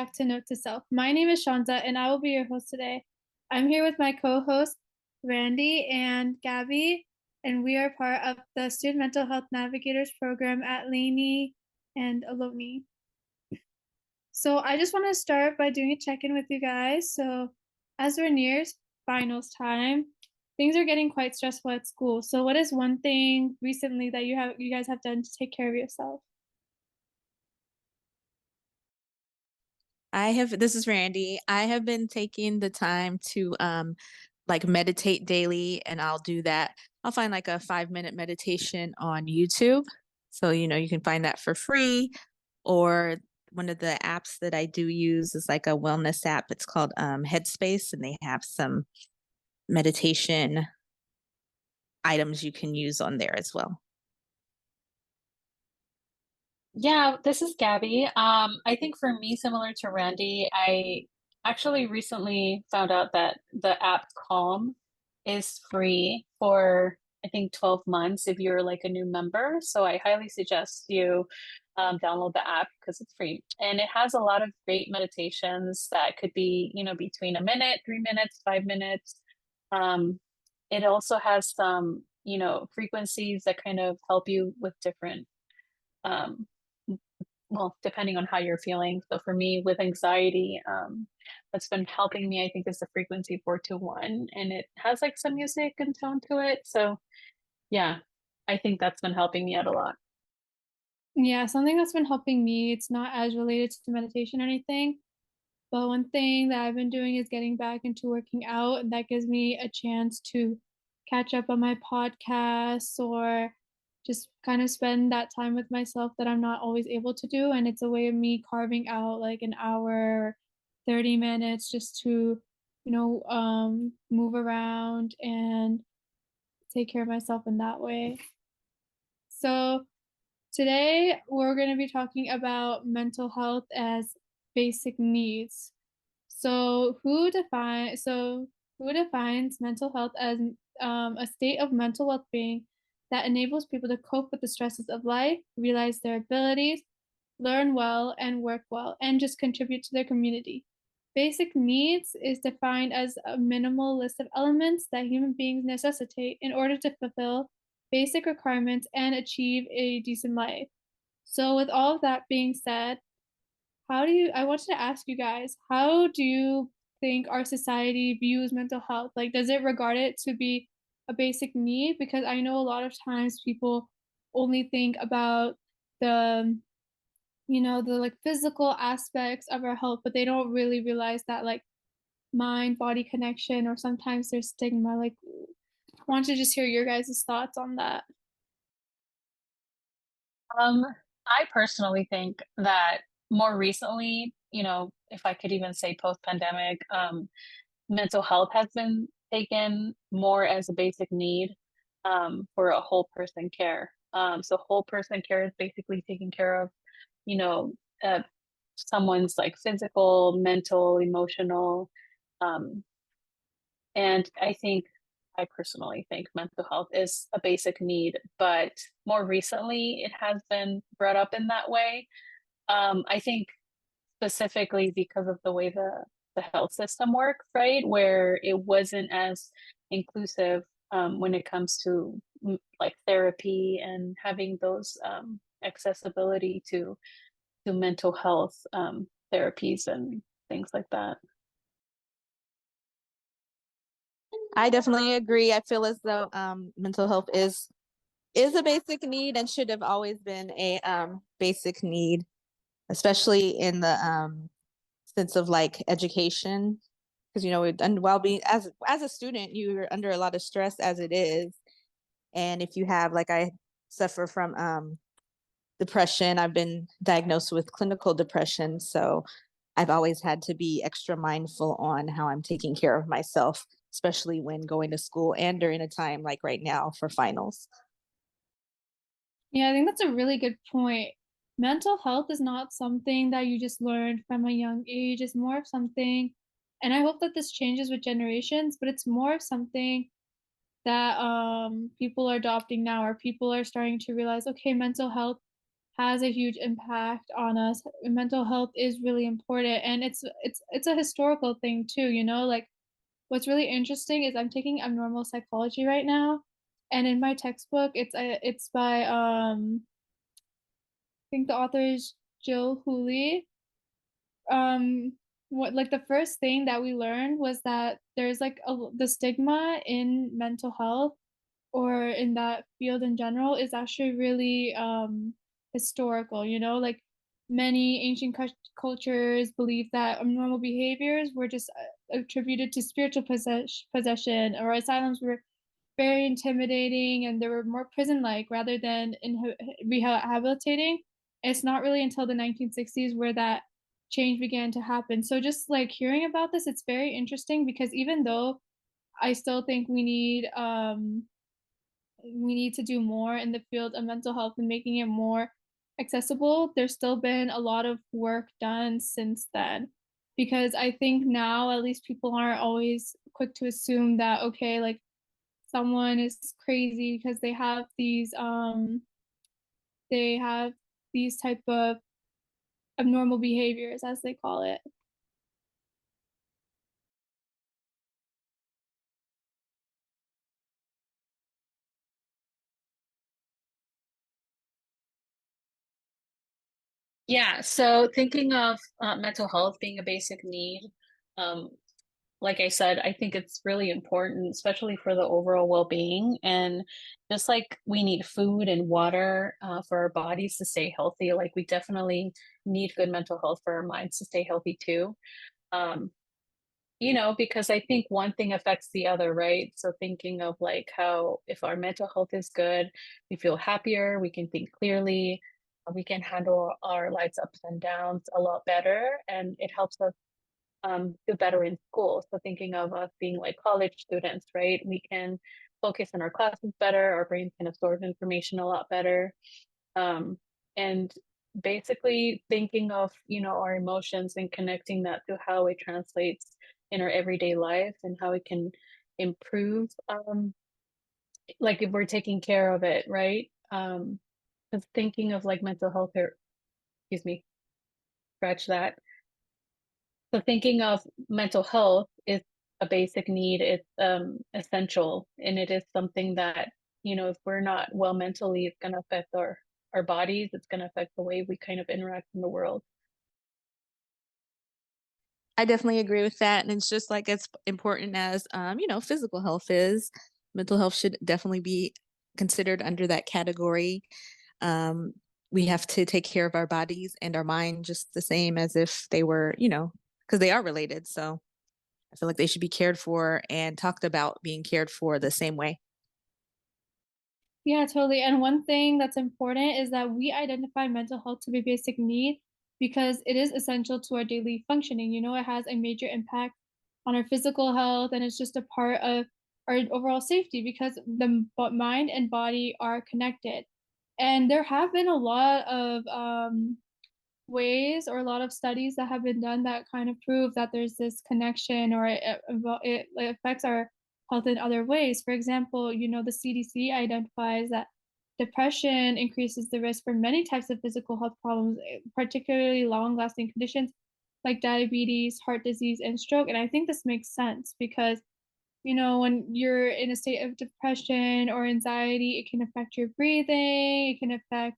back to Note to Self. My name is Shanza, and I will be your host today. I'm here with my co hosts, Randy and Gaby, and we are part of the Student Mental Health Navigators program at Laney and Aloni. So, I just want to start by doing a check in with you guys. So, as we're near finals time, things are getting quite stressful at school. So, what is one thing recently that you guys have done to take care of yourself? This is Randy. I have been taking the time to like meditate daily, and I'll do that. I'll find like a 5-minute meditation on YouTube. So, you can find that for free. Or one of the apps that I do use is like a wellness app. It's called Headspace, and they have some meditation items you can use on there as well. Yeah, this is Gabby. I think for me, similar to Randy, I actually recently found out that the app Calm is free for, I think, 12 months if you're like a new member. So I highly suggest you download the app because it's free. And it has a lot of great meditations that could be, between a minute, 3 minutes, 5 minutes. Um, it also has some, frequencies that kind of help you with different um, well, depending on how you're feeling. So for me, with anxiety, what's been helping me, I think, is the frequency 421, and it has like some music and tone to it. So yeah, I think that's been helping me out a lot. Yeah, something that's been helping me, it's not as related to meditation or anything, but one thing that I've been doing is getting back into working out, and that gives me a chance to catch up on my podcasts or just kind of spend that time with myself that I'm not always able to do. And it's a way of me carving out like an hour, 30 minutes just to, move around and take care of myself in that way. So, today, we're going to be talking about mental health as basic needs. Who defines mental health as a state of mental well-being that enables people to cope with the stresses of life, realize their abilities, learn well, and work well, and just contribute to their community? Basic needs is defined as a minimal list of elements that human beings necessitate in order to fulfill basic requirements and achieve a decent life. So, with all of that being said, I wanted to ask you guys, how do you think our society views mental health? Like, does it regard it to be a basic need? Because I know a lot of times people only think about the, the like physical aspects of our health, but they don't really realize that like mind body connection, or sometimes there's stigma. Like, I want to just hear your guys' thoughts on that. Um, I personally think that more recently, if I could even say post-pandemic, mental health has been taken more as a basic need for a whole person care. So whole person care is basically taking care of, you know, uh, someone's like physical, mental, emotional, um, and I personally think mental health is a basic need, but more recently it has been brought up in that way. I think specifically because of the way the health system works, right? Where it wasn't as inclusive when it comes to like therapy and having those accessibility to mental health therapies and things like that. I definitely agree. I feel as though mental health is a basic need and should have always been a basic need, especially in the sense of like education, because and while being as a student, you're under a lot of stress as it is, and if you have like I suffer from depression, I've been diagnosed with clinical depression, so I've always had to be extra mindful on how I'm taking care of myself, especially when going to school and during a time like right now for finals. Yeah, I think that's a really good point. Mental health is not something that you just learn from a young age. It's more of something, and I hope that this changes with generations, but it's more of something that people are adopting now, or people are starting to realize, okay, mental health has a huge impact on us. Mental health is really important, and it's a historical thing too, you know? Like, what's really interesting is I'm taking abnormal psychology right now, and in my textbook, it's by, I think the author is Jill Hooley. What like the first thing that we learned was that there's like the stigma in mental health or in that field in general is actually really historical, you know, like many ancient cultures believe that abnormal behaviors were just attributed to spiritual possession, or asylums were very intimidating and they were more prison like rather than rehabilitating. It's not really until the 1960s where that change began to happen. So just like hearing about this, it's very interesting because even though I still think we need to do more in the field of mental health and making it more accessible, there's still been a lot of work done since then. Because I think now at least people aren't always quick to assume that okay, like someone is crazy because they have these type of abnormal behaviors as they call it. Yeah, so thinking of mental health being a basic need, um, like I said, I think it's really important, especially for the overall well-being. And just like we need food and water for our bodies to stay healthy, like we definitely need good mental health for our minds to stay healthy too. Um, because I think one thing affects the other, right? So thinking of like how if our mental health is good, we feel happier, we can think clearly, we can handle our life's ups and downs a lot better, and it helps us do better in school. So thinking of us being like college students, right? We can focus on our classes better, our brains can absorb information a lot better. Um, and basically thinking of, our emotions and connecting that to how it translates in our everyday life and how it can improve, like if we're taking care of it, right? 'Cause thinking of like mental health or excuse me, scratch that. So thinking of mental health is a basic need. It's essential, and it is something that, if we're not well mentally, it's going to affect our bodies. It's going to affect the way we kind of interact in the world. I definitely agree with that, and it's just like as important as, physical health is. Mental health should definitely be considered under that category. Um, we have to take care of our bodies and our mind just the same as if they were, because they are related. So I feel like they should be cared for and talked about being cared for the same way. Yeah, totally. And one thing that's important is that we identify mental health to be a basic need because it is essential to our daily functioning. You know, it has a major impact on our physical health and it's just a part of our overall safety because mind and body are connected. And there have been a lot of ways or a lot of studies that have been done that kind of prove that there's this connection or it affects our health in other ways. For example, you know, the CDC identifies that depression increases the risk for many types of physical health problems, particularly long lasting conditions like diabetes, heart disease, and stroke. And I think this makes sense because, you know, when you're in a state of depression or anxiety, it can affect your breathing, it can affect,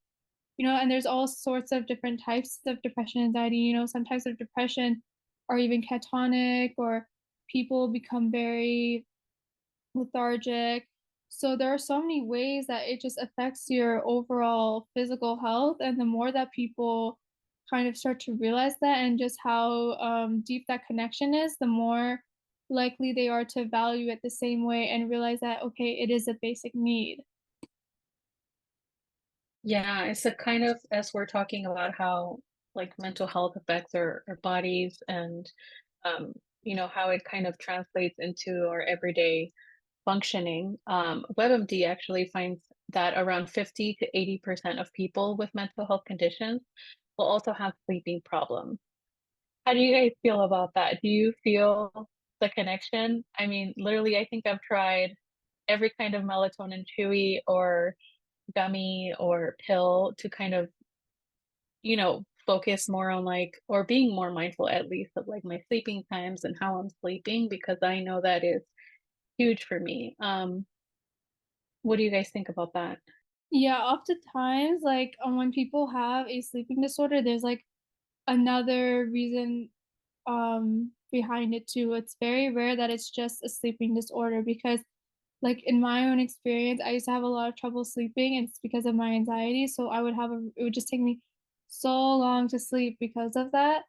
you know, and there's all sorts of different types of depression, anxiety. You know, some types of depression are even catatonic, or people become very lethargic. So there are so many ways that it just affects your overall physical health. And the more that people kind of start to realize that and just how deep that connection is, the more likely they are to value it the same way and realize that, okay, it is a basic need. Yeah, it's a kind of as we're talking about how like mental health affects our bodies and how it kind of translates into our everyday functioning. WebMD actually finds that around 50 to 80% of people with mental health conditions will also have sleeping problems. How do you guys feel about that? Do you feel the connection? I mean, literally, I think I've tried every kind of melatonin chewy or gummy or pill to kind of focus more on like, or being more mindful at least of like my sleeping times and how I'm sleeping, because I know that is huge for me. What do you guys think about that? Yeah, oftentimes, like, when people have a sleeping disorder, there's, like, another reason, behind it too. It's very rare that it's just a sleeping disorder because, like, in my own experience, I used to have a lot of trouble sleeping, and it's because of my anxiety, so it would just take me so long to sleep because of that.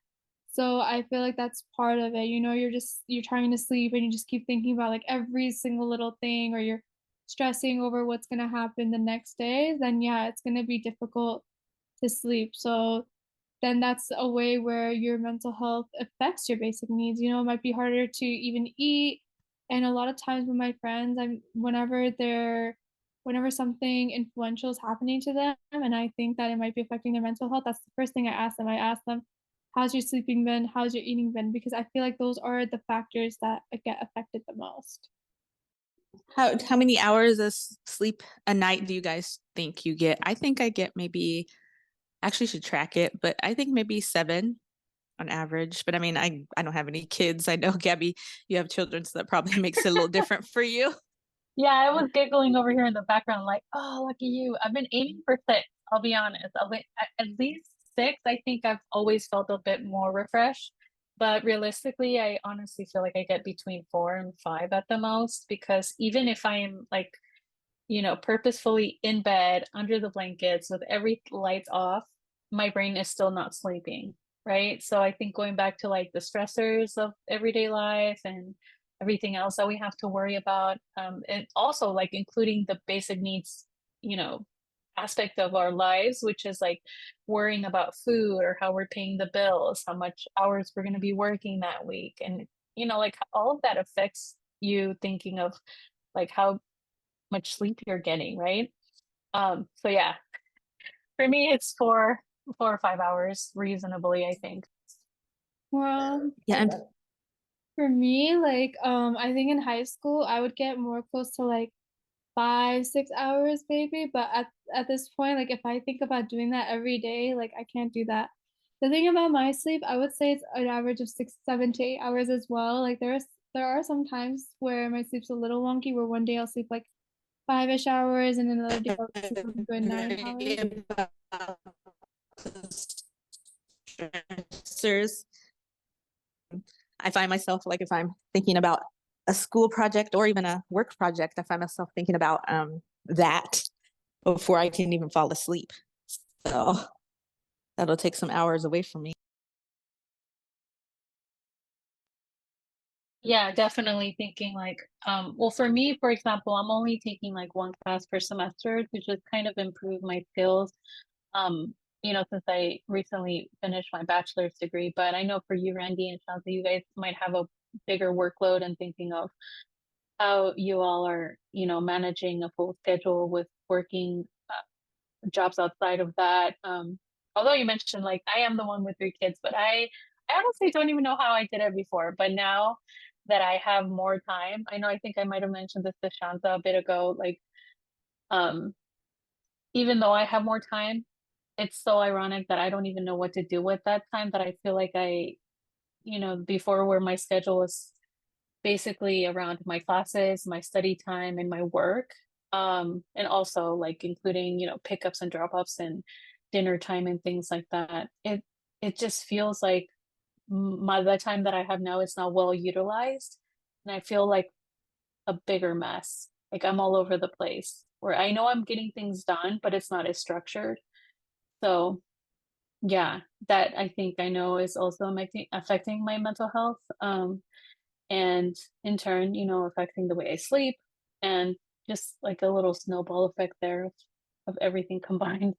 So I feel like that's part of it, you're trying to sleep and you just keep thinking about, like, every single little thing, or you're stressing over what's gonna happen the next day, then yeah, it's gonna be difficult to sleep. So then that's a way where your mental health affects your basic needs. It might be harder to even eat. And a lot of times with my friends, whenever something influential is happening to them and I think that it might be affecting their mental health, that's the first thing I ask them. I ask them, how's your sleeping been? How's your eating been? Because I feel like those are the factors that get affected the most. How many hours of sleep a night do you guys think you get? I think I get maybe, actually should track it, but I think maybe 7 on average. But I mean, I don't have any kids. I know Gabby, you have children, so that probably makes it a little different for you. Yeah, I was giggling over here in the background, like, oh, lucky you. I've been aiming for 6, I'll be honest. At least 6. I think I've always felt a bit more refreshed. But realistically, I honestly feel like I get between 4 and 5 at the most, because even if I am like, purposefully in bed under the blankets with every lights off, my brain is still not sleeping, right? So I think going back to like the stressors of everyday life and everything else that we have to worry about, and also like including the basic needs, you know, aspect of our lives, which is like worrying about food or how we're paying the bills, how much hours we're going to be working that week. And, like all of that affects you thinking of like how much sleep you're getting, right? So yeah, for me it's 4 or 5 hours reasonably, I think. Well, Yeah, and for me, like, I think in high school I would get more close to like 5, 6 hours maybe, but at this point, like, if I think about doing that every day, like, I can't do that. The thing about my sleep, I would say it's an average of 6, 7 to 8 hours as well. Like, there are some times where my sleep's a little wonky, where one day I'll sleep, like, 5-ish hours, and another day I'll sleep a good 9 hours. stressors. I find myself like if I'm thinking about a school project or even a work project, I find myself thinking about that before I can even fall asleep. So that'll take some hours away from me. Yeah, definitely thinking like, well, for me, for example, I'm only taking like one class per semester to just kind of improve my skills. Um, since I recently finished my bachelor's degree, but I know for you, Randy and Shanza, you guys might have a bigger workload, and thinking of how you all are, managing a full schedule with working jobs outside of that. Although you mentioned like I am the one with 3 kids, but I honestly don't even know how I did it before. But now that I have more time, I think I might have mentioned this to Shanza a bit ago. Like, um, even though I have more time, it's so ironic that I don't even know what to do with that time. That I feel like before, where my schedule was basically around my classes, my study time, and my work. And also like including, pickups and drop-offs and dinner time and things like that. It just feels like the time that I have now is not well utilized. And I feel like a bigger mess. Like I'm all over the place, where I know I'm getting things done, but it's not as structured. So yeah, that I think I know is also affecting my mental health. And in turn, affecting the way I sleep, and just like a little snowball effect there of everything combined.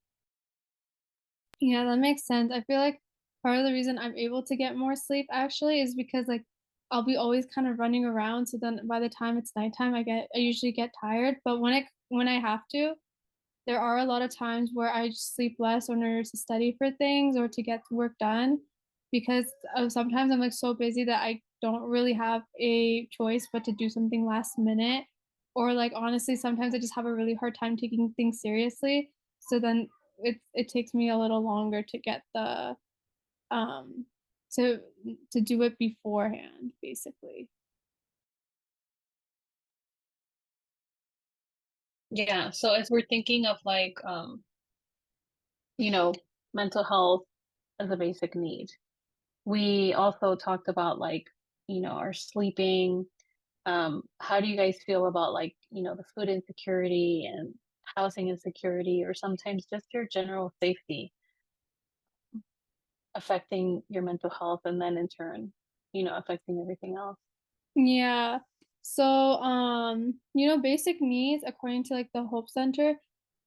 Yeah, that makes sense. I feel like part of the reason I'm able to get more sleep actually is because like I'll be always kind of running around. So then by the time it's nighttime, I usually get tired. But when I have to, there are a lot of times where I just sleep less in order to study for things or to get work done because sometimes I'm like so busy that I don't really have a choice but to do something last minute. Or like honestly, sometimes I just have a really hard time taking things seriously. So then it takes me a little longer to get the to do it beforehand, basically. Yeah, so as we're thinking of like you know, mental health as a basic need, we also talked about like, our sleeping. How do you guys feel about like, the food insecurity and housing insecurity, or sometimes just your general safety affecting your mental health and then in turn, affecting everything else? Yeah. So, basic needs, according to like the Hope Center,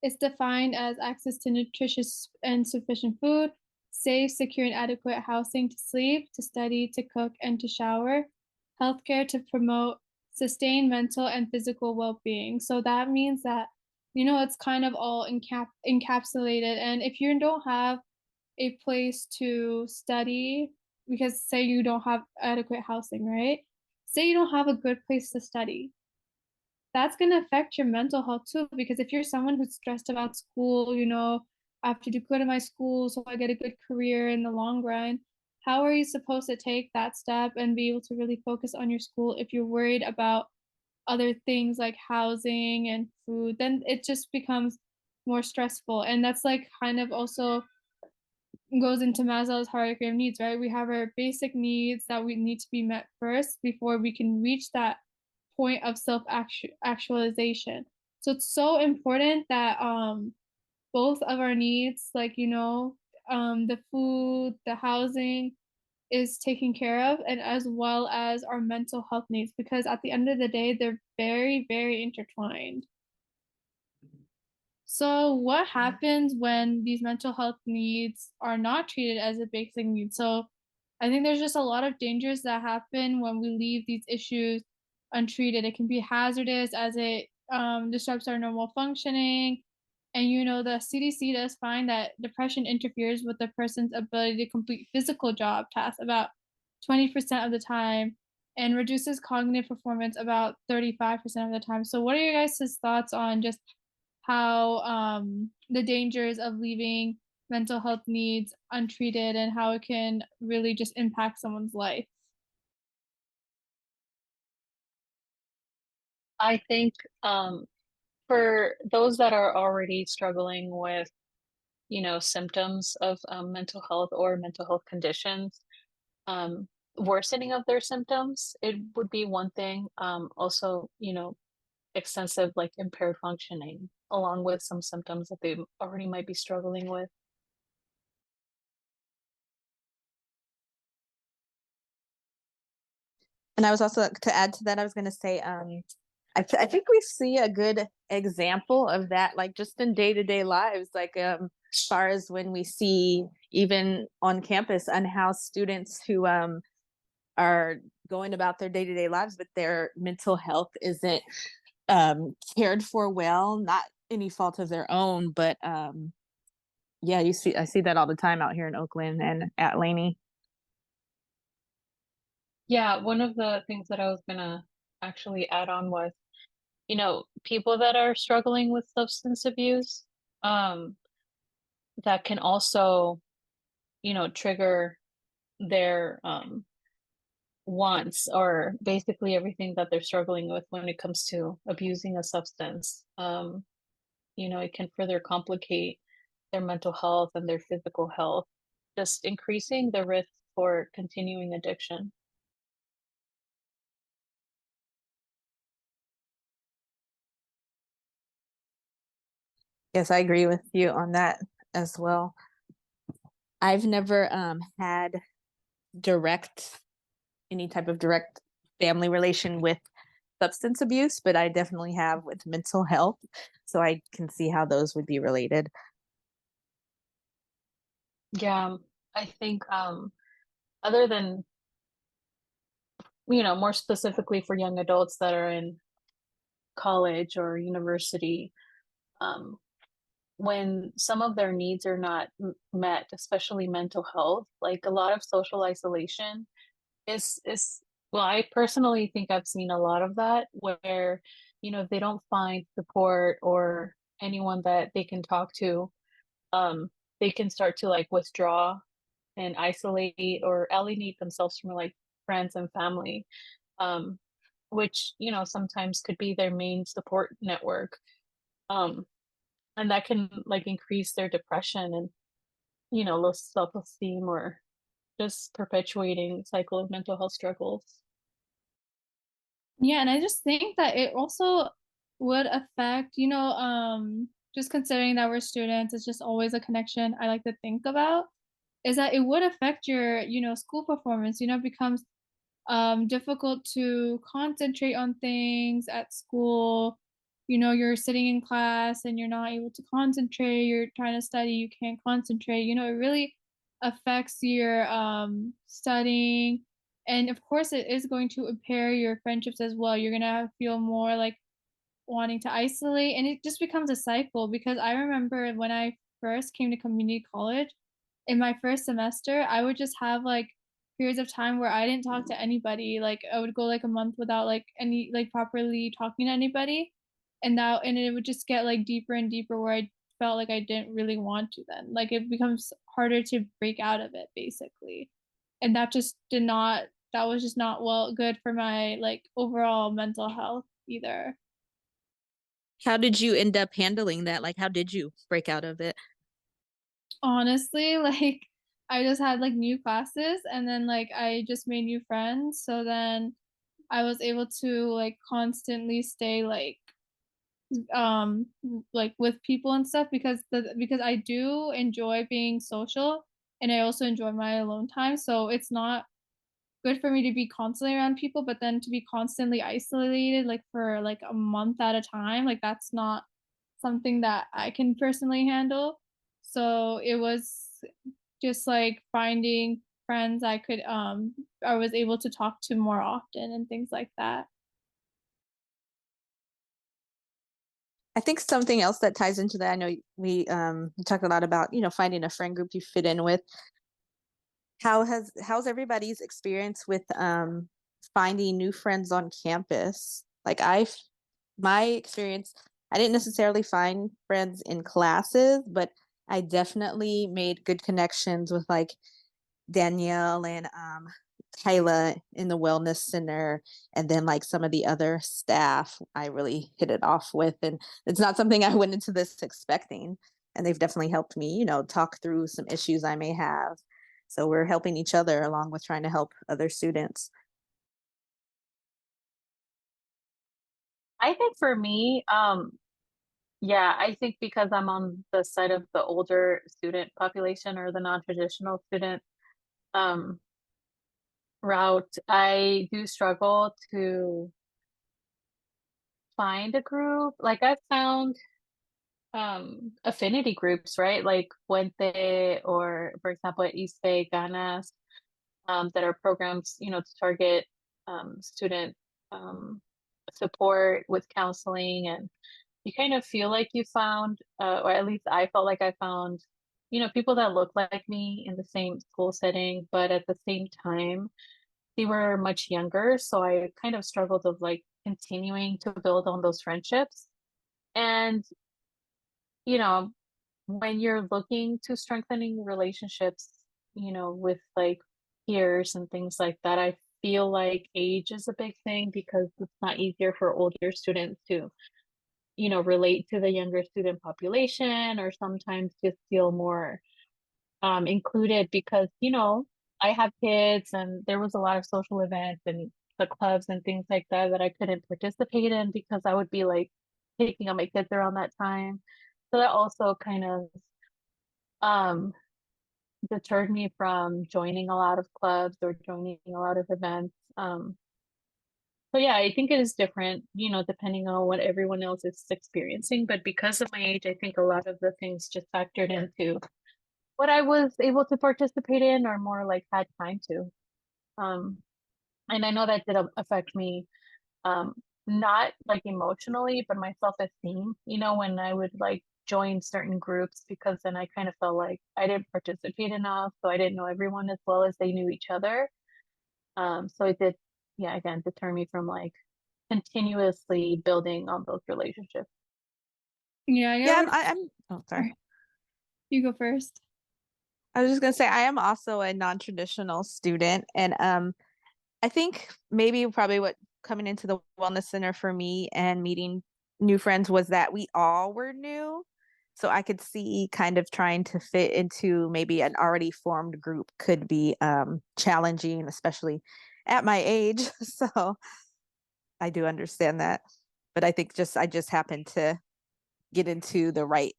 is defined as access to nutritious and sufficient food, safe, secure, and adequate housing to sleep, to study, to cook, and to shower, healthcare to promote sustained mental and physical well-being. So that means that, it's kind of all encapsulated. And if you don't have a place to study, because say you don't have adequate housing, right? Say you don't have a good place to study. That's going to affect your mental health too, because if you're someone who's stressed about school, I have to do good in my school so I get a good career in the long run. How are you supposed to take that step and be able to really focus on your school if you're worried about other things like housing and food? Then it just becomes more stressful. And that's like kind of also goes into Maslow's hierarchy of needs, right? We have our basic needs that we need to be met first before we can reach that point of self actualization. So it's so important that both of our needs, like the food, the housing, is taken care of, and as well as our mental health needs, because at the end of the day, they're very, very intertwined. So, what happens when these mental health needs are not treated as a basic need? So, I think there's just a lot of dangers that happen when we leave these issues untreated. It can be hazardous as it disrupts our normal functioning. And the CDC does find that depression interferes with the person's ability to complete physical job tasks about 20% of the time and reduces cognitive performance about 35% of the time. So, what are your guys' thoughts on just how the dangers of leaving mental health needs untreated and how it can really just impact someone's life? I think for those that are already struggling with, symptoms of mental health or mental health conditions, um, worsening of their symptoms, it would be one thing. Also, extensive like impaired functioning, along with some symptoms that they already might be struggling with. And I was also, to add to that, I was going to say, I think we see a good example of that, like just in day-to-day lives, like as far as when we see even on campus unhoused students who are going about their day-to-day lives, but their mental health isn't cared for well, not any fault of their own, but yeah, I see that all the time out here in Oakland and at Laney. Yeah, one of the things that I was gonna actually add on was, people that are struggling with substance abuse, um, that can also, trigger their wants, or basically everything that they're struggling with when it comes to abusing a substance. It can further complicate their mental health and their physical health, just increasing the risk for continuing addiction. Yes, I agree with you on that as well. I've never had direct any type of direct family relation with substance abuse, but I definitely have with mental health. So I can see how those would be related. Yeah, I think other than, more specifically for young adults that are in college or university, um, when some of their needs are not met, especially mental health, like a lot of social isolation is well, I personally think I've seen a lot of that where, if they don't find support or anyone that they can talk to, um, they can start to like withdraw and isolate or alienate themselves from like friends and family, um, which, you know, sometimes could be their main support network. Um, and that can like increase their depression and, you know, low self-esteem or just perpetuating cycle of mental health struggles. Yeah, and I just think that it also would affect, just considering that we're students, it's just always a connection I like to think about, is that it would affect your, school performance. It becomes difficult to concentrate on things at school. You're sitting in class and you're not able to concentrate, you're trying to study, you can't concentrate. It really affects your studying. And of course, it is going to impair your friendships as well. You're going to feel more like wanting to isolate, and it just becomes a cycle because I remember when I first came to community college, in my first semester, I would just have like periods of time where I didn't talk to anybody. Like I would go like a month without like any like properly talking to anybody. And it would just get like deeper and deeper where I felt like I didn't really want to then. Like it becomes harder to break out of it basically. And that was just not well good for my like overall mental health either. How did you end up handling that? Like, how did you break out of it? Honestly, like I just had like new classes and then like I just made new friends. So then I was able to like constantly stay um like with people and stuff because I do enjoy being social and I also enjoy my alone time. So it's not good for me to be constantly around people, but then to be constantly isolated like for like a month at a time, like that's not something that I can personally handle. So it was just like finding friends I was able to talk to more often and things like that. I think something else that ties into that, I know we talked a lot about, finding a friend group you fit in with. How's everybody's experience with finding new friends on campus? Like my experience, I didn't necessarily find friends in classes, but I definitely made good connections with like Danielle and Kyla in the wellness center, and then like some of the other staff I really hit it off with. And it's not something I went into this expecting. And they've definitely helped me, talk through some issues I may have. So we're helping each other along with trying to help other students. I think for me, yeah, I think because I'm on the side of the older student population or the non-traditional student um, route, I do struggle to find a group. Like I've found affinity groups, right? Like Puente or for example at East Bay Ganas, that are programs, you know, to target student um, support with counseling, and you kind of feel like you found, or at least I felt like I found, you know, people that look like me in the same school setting, but at the same time, they were much younger. So I kind of struggled of like continuing to build on those friendships. And, you know, when you're looking to strengthening relationships, you know, with like peers and things like that, I feel like age is a big thing because it's not easier for older students to, you know, relate to the younger student population or sometimes just feel more included because, you know, I have kids and there was a lot of social events and the clubs and things like that that I couldn't participate in because I would be like taking on my kids around that time. So that also kind of um deterred me from joining a lot of clubs or joining a lot of events. So yeah, I think it is different, you know, depending on what everyone else is experiencing. But because of my age, I think a lot of the things just factored into what I was able to participate in or more like had time to. Um, and I know that did affect me, um, not like emotionally, but my self-esteem, you know, when I would like join certain groups because then I kind of felt like I didn't participate enough, so I didn't know everyone as well as they knew each other. So it did, yeah, again, deter me from like continuously building on those relationships. Yeah, I get Yeah, where I'm oh, sorry. You go first. I was just gonna say I am also a non-traditional student, and I think maybe probably what coming into the wellness center for me and meeting new friends was that we all were new. So I could see kind of trying to fit into maybe an already formed group could be challenging, especially at my age. So I do understand that. But I think just I just happened to get into the right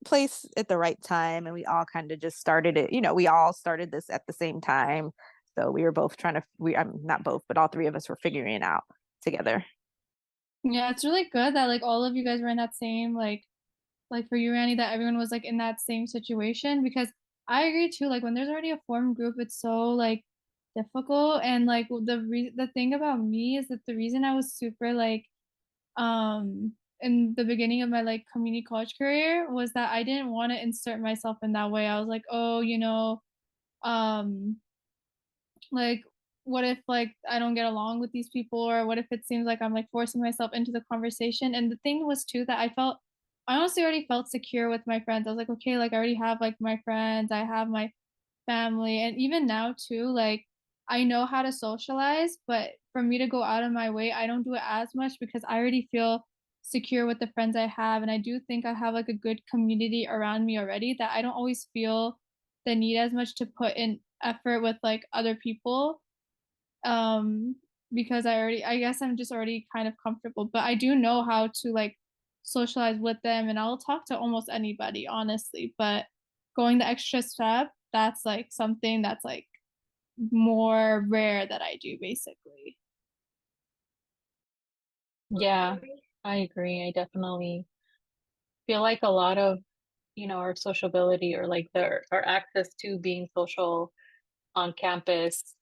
place at the right time, and we all kind of just started it. We all started this at the same time. So we were both trying to I'm not both, but all three of us were figuring it out together. Yeah, it's really good that like all of you guys were in that same like for you, Randy, that everyone was like in that same situation because I agree too. Like when there's already a formed group, it's so like difficult. And like the thing about me is that the reason I was super like in the beginning of my like community college career was that I didn't want to insert myself in that way. I was like, oh, um like what if like I don't get along with these people, or what if it seems like I'm like forcing myself into the conversation. And the thing was too that I honestly already felt secure with my friends. I was like, okay, like I already have like my friends, I have my family, and even now too, like I know how to socialize, but for me to go out of my way, I don't do it as much because I already feel secure with the friends I have. And I do think I have like a good community around me already, that I don't always feel the need as much to put in effort with like other people. Um, because I guess I'm just already kind of comfortable, but I do know how to like socialize with them, and I'll talk to almost anybody, honestly. But going the extra step, that's like something that's like more rare that I do, basically. Yeah, I agree. I definitely feel like a lot of, our sociability or like our access to being social on campus,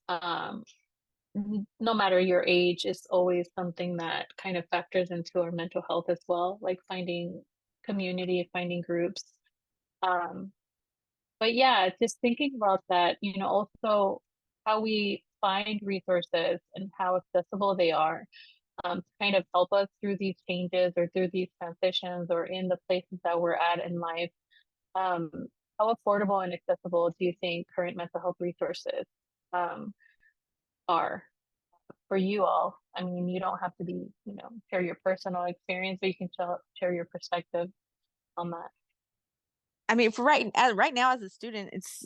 no matter your age, is always something that kind of factors into our mental health as well, like finding community, finding groups. Um, but yeah, just thinking about that, also how we find resources and how accessible they are, to kind of help us through these changes or through these transitions or in the places that we're at in life. Um, how affordable and accessible do you think current mental health resources um, are for you all? I mean, you don't have to be, share your personal experience, but you can share your perspective on that. I mean, for right now as a student, it's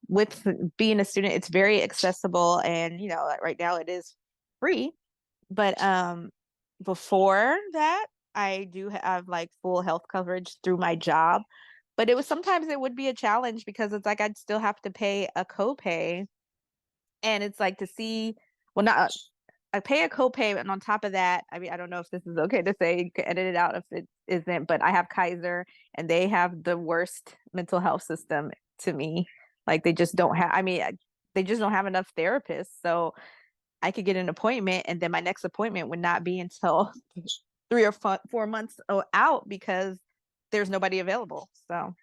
with being a student, it's very accessible, and like right now it is free. But before that, I do have like full health coverage through my job. But sometimes it would be a challenge because it's like I'd still have to pay a copay, and it's like to see, well, not I pay a copay, and on top of that, I mean, I don't know if this is okay to say, you can edit it out if it isn't, but I have Kaiser, and they have the worst mental health system to me. Like they just don't have, I mean, they just don't have enough therapists. So I could get an appointment, and then my next appointment would not be until 3 or 4 months out because there's nobody available. So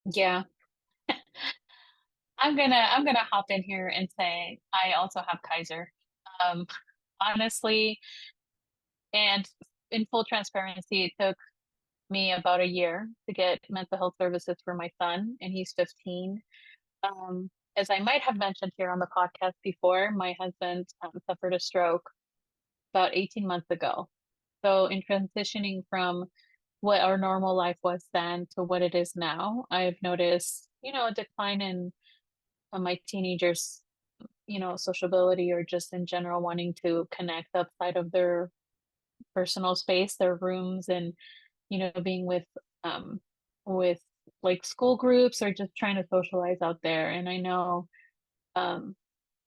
Yeah, I'm gonna hop in here and say I also have Kaiser. Um, honestly, and in full transparency, it took me about a year to get mental health services for my son, and he's 15. As I might have mentioned here on the podcast before, my husband suffered a stroke about 18 months ago. So, in transitioning from what our normal life was then to what it is now, I've noticed, a decline in my teenagers, sociability or just in general wanting to connect outside of their personal space, their rooms, and being with like school groups or just trying to socialize out there. And I know um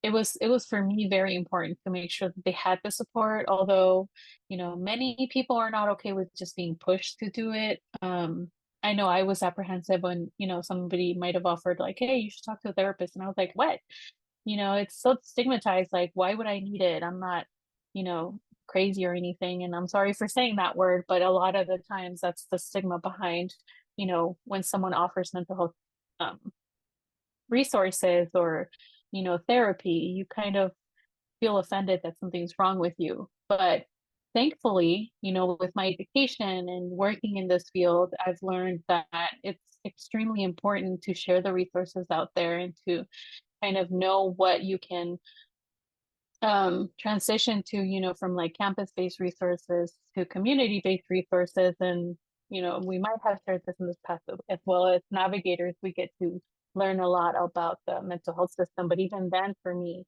it was for me very important to make sure that they had the support, although many people are not okay with just being pushed to do it. I know I was apprehensive when somebody might have offered like, hey, you should talk to a therapist, and I was like, what? It's so stigmatized. Like, why would I need it? I'm not, you know, crazy or anything. And I'm sorry for saying that word, but a lot of the times that's the stigma behind, when someone offers mental health um, resources or, therapy, you kind of feel offended that something's wrong with you. But thankfully, with my education and working in this field, I've learned that it's extremely important to share the resources out there and to kind of know what you can transition to, from like campus-based resources to community-based resources. And, we might have shared this in this past as well as navigators, we get to learn a lot about the mental health system. But even then, for me,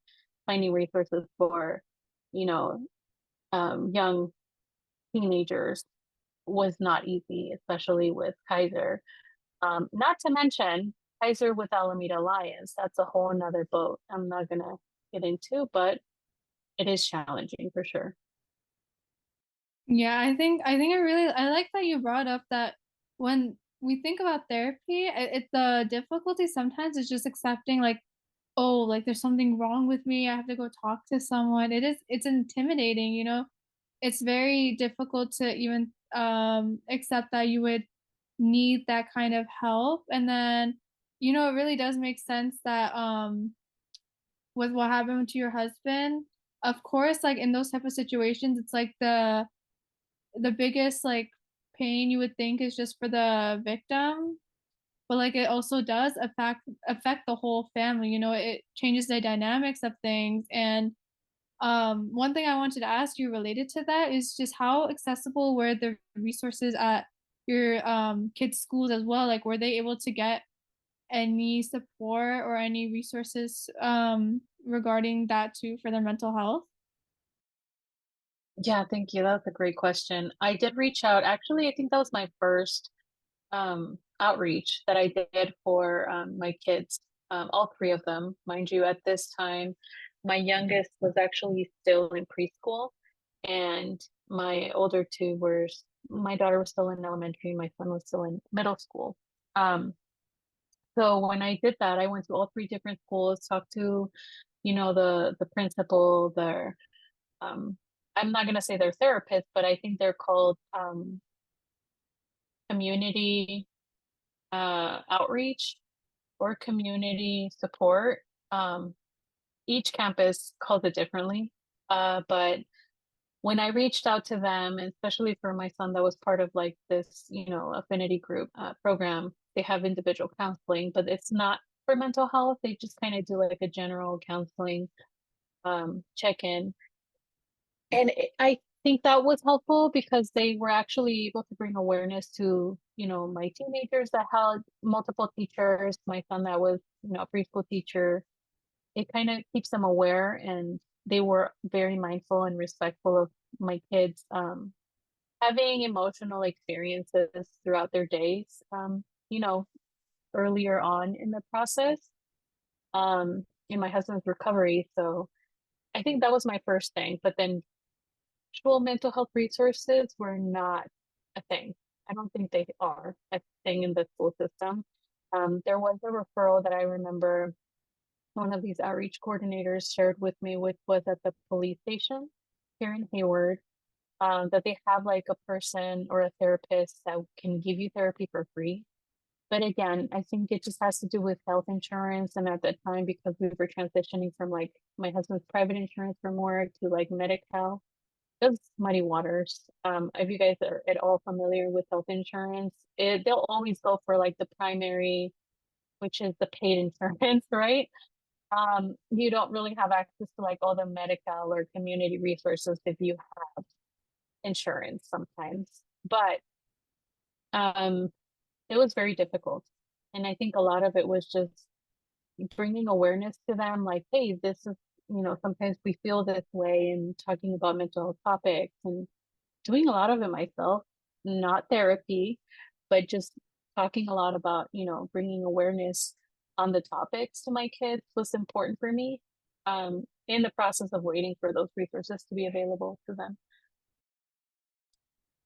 finding resources for, you know, young teenagers was not easy, especially with Kaiser. Not to mention Kaiser with Alameda Alliance. That's a whole another boat I'm not gonna get into, but it is challenging for sure. Yeah, I like that you brought up that when we think about therapy, it's the difficulty sometimes is just accepting like, oh, like there's something wrong with me. I have to go talk to someone. It's intimidating, you know. It's very difficult to even accept that you would need that kind of help. And then, it really does make sense that with what happened to your husband, of course, like in those type of situations, it's like the biggest, like, pain you would think is just for the victim, but, like, it also does affect the whole family, it changes the dynamics of things, and, one thing I wanted to ask you related to that is just how accessible were the resources at your, kids' schools as well? Like, were they able to get any support or any resources, regarding that too for their mental health? Yeah, thank you. That's a great question. I did reach out. Actually, I think that was my first outreach that I did for my kids, all three of them. Mind you, at this time, my youngest was actually still in preschool, and my older two my daughter was still in elementary, and my son was still in middle school. Um, so when I did that, I went to all three different schools, talked to, the principal, their um, I'm not gonna say they're therapists, but I think they're called community outreach or community support. Um, each campus calls it differently. But when I reached out to them, and especially for my son that was part of like this, affinity group program, they have individual counseling, but it's not for mental health. They just kind of do like a general counseling check-in. And I think that was helpful because they were actually able to bring awareness to, my teenagers that had multiple teachers, my son that was, a preschool teacher. It kind of keeps them aware, and they were very mindful and respectful of my kids having emotional experiences throughout their days, you know, earlier on in the process, in my husband's recovery. So I think that was my first thing. But then actual mental health resources were not a thing. I don't think they are a thing in the school system. There was a referral that I remember one of these outreach coordinators shared with me, which was at the police station here in Hayward, that they have like a person or a therapist that can give you therapy for free. But again, I think it just has to do with health insurance. And at that time, because we were transitioning from like my husband's private insurance from work to like Medi-Cal, it was muddy waters. If you guys are at all familiar with health insurance, they'll always go for like the primary, which is the paid insurance, right? You don't really have access to like all the medical or community resources if you have insurance sometimes. But um, it was very difficult. And I think a lot of it was just bringing awareness to them, like, hey, this is, sometimes we feel this way, and talking about mental health topics and doing a lot of it myself, not therapy, but just talking a lot about, bringing awareness on the topics to my kids was important for me, in the process of waiting for those resources to be available to them.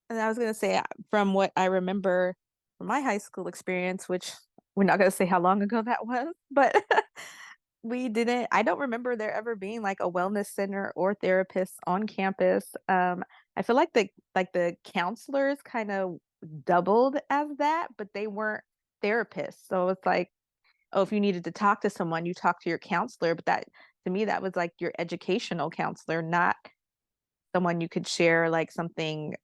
And I was gonna say, from what I remember from my high school experience, which we're not gonna say how long ago that was, but I don't remember there ever being like a wellness center or therapists on campus. I feel like the counselors kind of doubled as that, but they weren't therapists. So it's like, oh, if you needed to talk to someone, you talk to your counselor, but that to me that was like your educational counselor, not someone you could share like something,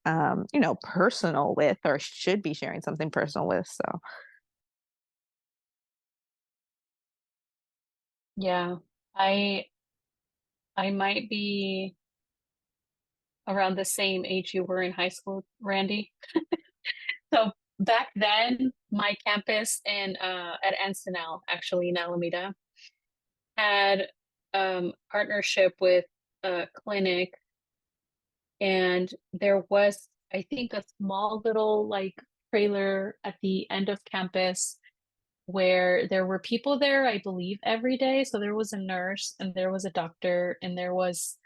personal with, or should be sharing something personal with. So, Yeah. I I might be around the same age you were in high school, Randy. So back then, my campus in at Encinal, actually in Alameda, had partnership with a clinic, and there was, I think, a small little like trailer at the end of campus where there were people there, I believe, every day. So there was a nurse and there was a doctor and there was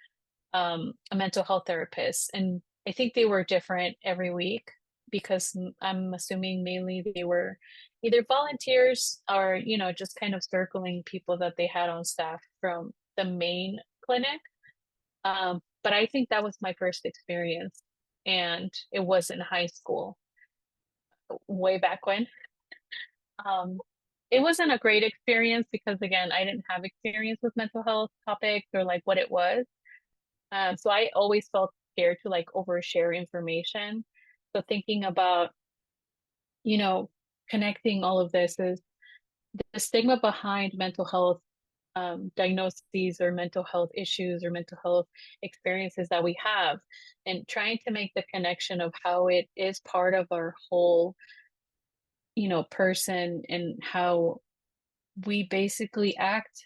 a mental health therapist. And I think they were different every week because I'm assuming mainly they were either volunteers or, just kind of circling people that they had on staff from the main clinic. But I think that was my first experience, and it was in high school, way back when. Um, it wasn't a great experience because, again, I didn't have experience with mental health topics or like what it was. So I always felt scared to like overshare information. So thinking about, you know, connecting all of this is the stigma behind mental health diagnoses or mental health issues or mental health experiences that we have, and trying to make the connection of how it is part of our whole, person, and how we basically act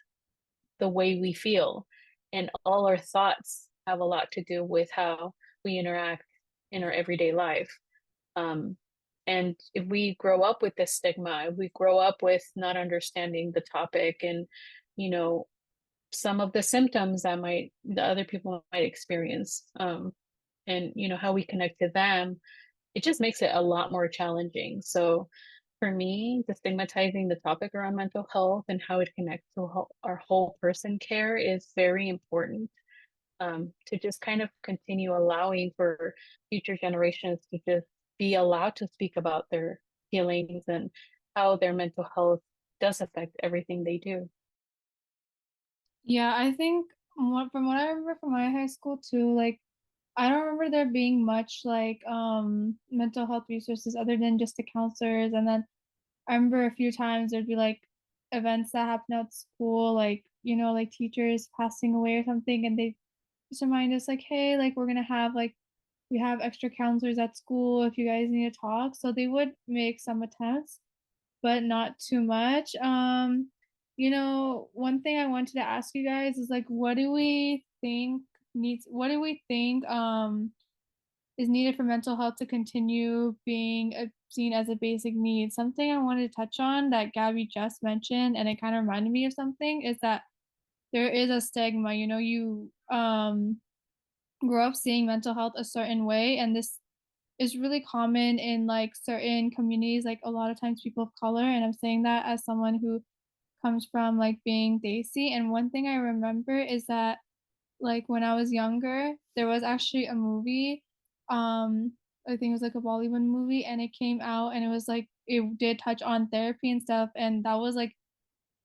the way we feel. And all our thoughts have a lot to do with how we interact in our everyday life. Um, and if we grow up with this stigma, if we grow up with not understanding the topic and, you know, some of the symptoms that the other people might experience, and, how we connect to them, it just makes it a lot more challenging. So for me, destigmatizing the topic around mental health and how it connects to our whole person care is very important, to just kind of continue allowing for future generations to just be allowed to speak about their feelings and how their mental health does affect everything they do. Yeah, I think from what I remember from my high school too, like I don't remember there being much like mental health resources other than just the counselors. And then I remember a few times there'd be like events that happen at school, like, like teachers passing away or something, and they just remind us like, hey, like we're gonna have like we have extra counselors at school if you guys need to talk. So they would make some attempts, but not too much. One thing I wanted to ask you guys is like what do we think is needed for mental health to continue being seen as a basic need? Something I wanted to touch on that Gabby just mentioned, and it kind of reminded me of something, is that there is a stigma. You grow up seeing mental health a certain way, and this is really common in like certain communities, like a lot of times people of color. And I'm saying that as someone who comes from like being Desi. And one thing I remember is that like when I was younger, there was actually a movie. I think it was like a Bollywood movie, and it came out, and it was like it did touch on therapy and stuff, and that was like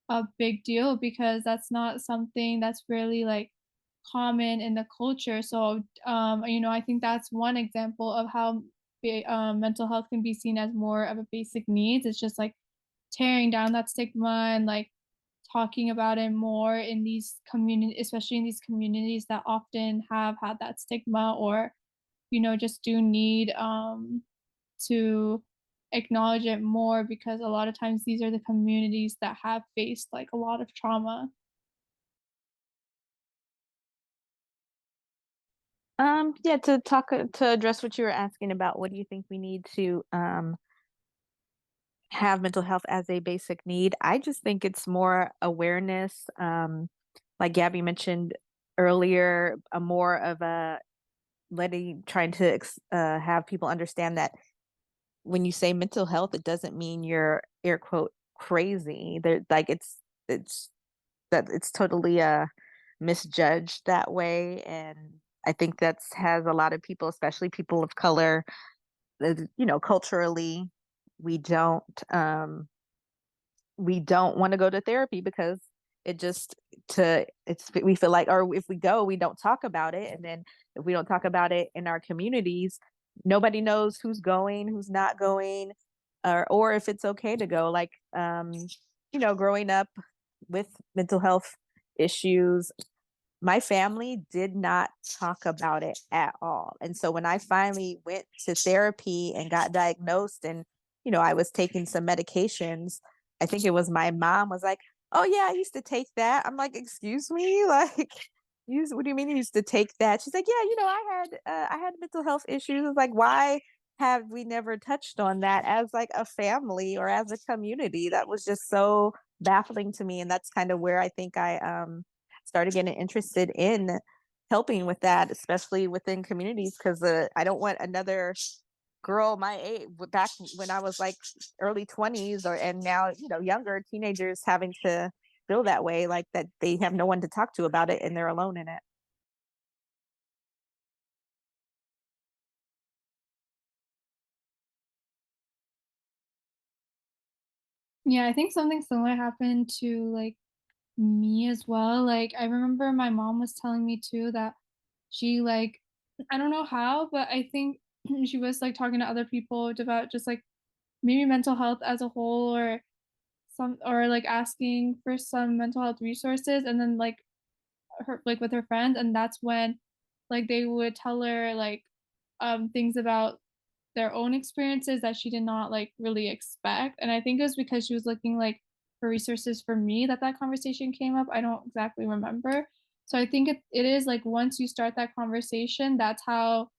a big deal because that's not something that's really like common in the culture. So, I think that's one example of how mental health can be seen as more of a basic needs. It's just like tearing down that stigma and like talking about it more in these community, especially in these communities that often have had that stigma, or just do need to acknowledge it more, because a lot of times these are the communities that have faced like a lot of trauma. yeah, to address what you were asking about, what do you think we need to have mental health as a basic need? I just think it's more awareness. Like Gabby mentioned earlier, a more of a trying to have people understand that when you say mental health, it doesn't mean you're air quote crazy. There, like it's it's totally misjudged that way, and I think that's has a lot of people, especially people of color, culturally, we don't um we don't want to go to therapy because it just we feel like, or if we go, we don't talk about it. And then if we don't talk about it in our communities, nobody knows who's going, who's not going, or if it's okay to go. Like, growing up with mental health issues, my family did not talk about it at all. And so when I finally went to therapy and got diagnosed, and, I was taking some medications, I think it was my mom was like, "Oh yeah, I used to take that." I'm like, "Excuse me?" Like, what do you mean you used to take that? She's like, "Yeah, I had mental health issues." I was like, "Why have we never touched on that as like a family or as a community?" That was just so baffling to me. And that's kind of where I think I started getting interested in helping with that, especially within communities, because I don't want another girl my age back when I was like early 20s, and now, younger teenagers having to feel that way, like that they have no one to talk to about it and they're alone in it. Yeah, I think something similar happened to, like, me as well. Like, I remember my mom was telling me too that she, like, I don't know how, but I think she was, like, talking to other people about just, like, maybe mental health as a whole, or like asking for some mental health resources, and then like her, like, with her friends, and that's when like they would tell her like things about their own experiences that she did not like really expect. And I think it was because she was looking like for resources for me that that conversation came up. I don't exactly remember. So I think it is like once you start that conversation, that's how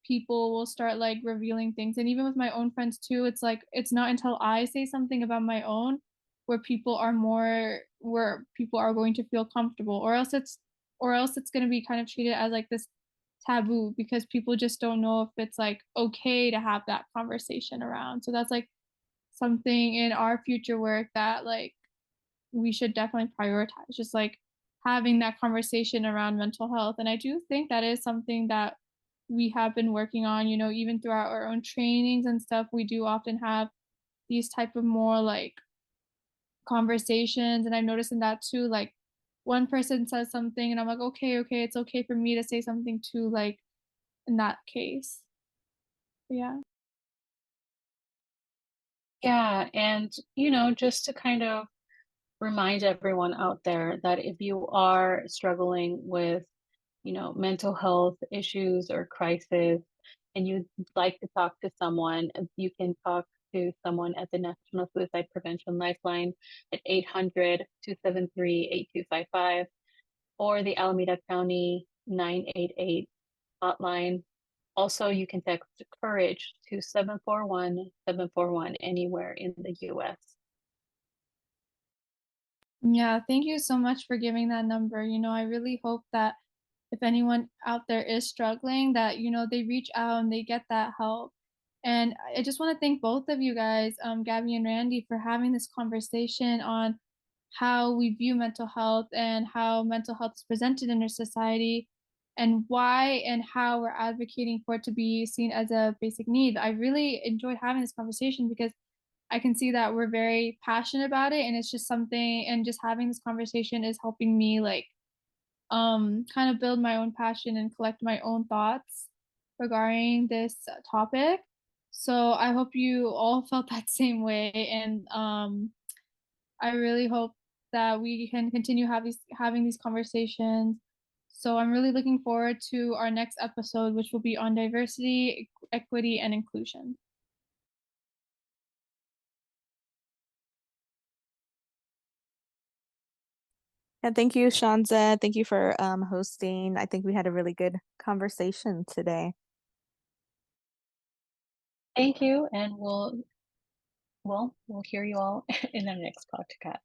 people will start like revealing things. And even with my own friends too, it's like it's not until I say something about my own where people are going to feel comfortable, or else it's going to be kind of treated as like this taboo because people just don't know if it's like okay to have that conversation around. So that's like something in our future work that like we should definitely prioritize, just like having that conversation around mental health. And I do think that is something that we have been working on, even throughout our own trainings and stuff. We do often have these type of more like conversations. And I've noticed in that too, like one person says something and I'm like, okay, okay, it's okay for me to say something too, like in that case. Yeah. Yeah, and just to kind of remind everyone out there that if you are struggling with, mental health issues or crisis, and you'd like to talk to someone, you can talk to someone at the National Suicide Prevention Lifeline at 800-273-8255, or the Alameda County 988 hotline. Also, you can text courage to 741-741 anywhere in the US. Yeah, thank you so much for giving that number. I really hope that if anyone out there is struggling, that, they reach out and they get that help. And I just want to thank both of you guys, Gabby and Randy, for having this conversation on how we view mental health and how mental health is presented in our society, and why and how we're advocating for it to be seen as a basic need. I really enjoyed having this conversation because I can see that we're very passionate about it, and it's just something, and just having this conversation is helping me like kind of build my own passion and collect my own thoughts regarding this topic. So I hope you all felt that same way, and I really hope that we can continue having these conversations. So I'm really looking forward to our next episode, which will be on diversity, equity, and inclusion. And thank you, Shanza. Thank you for hosting. I think we had a really good conversation today. Thank you, and we'll hear you all in the next podcast.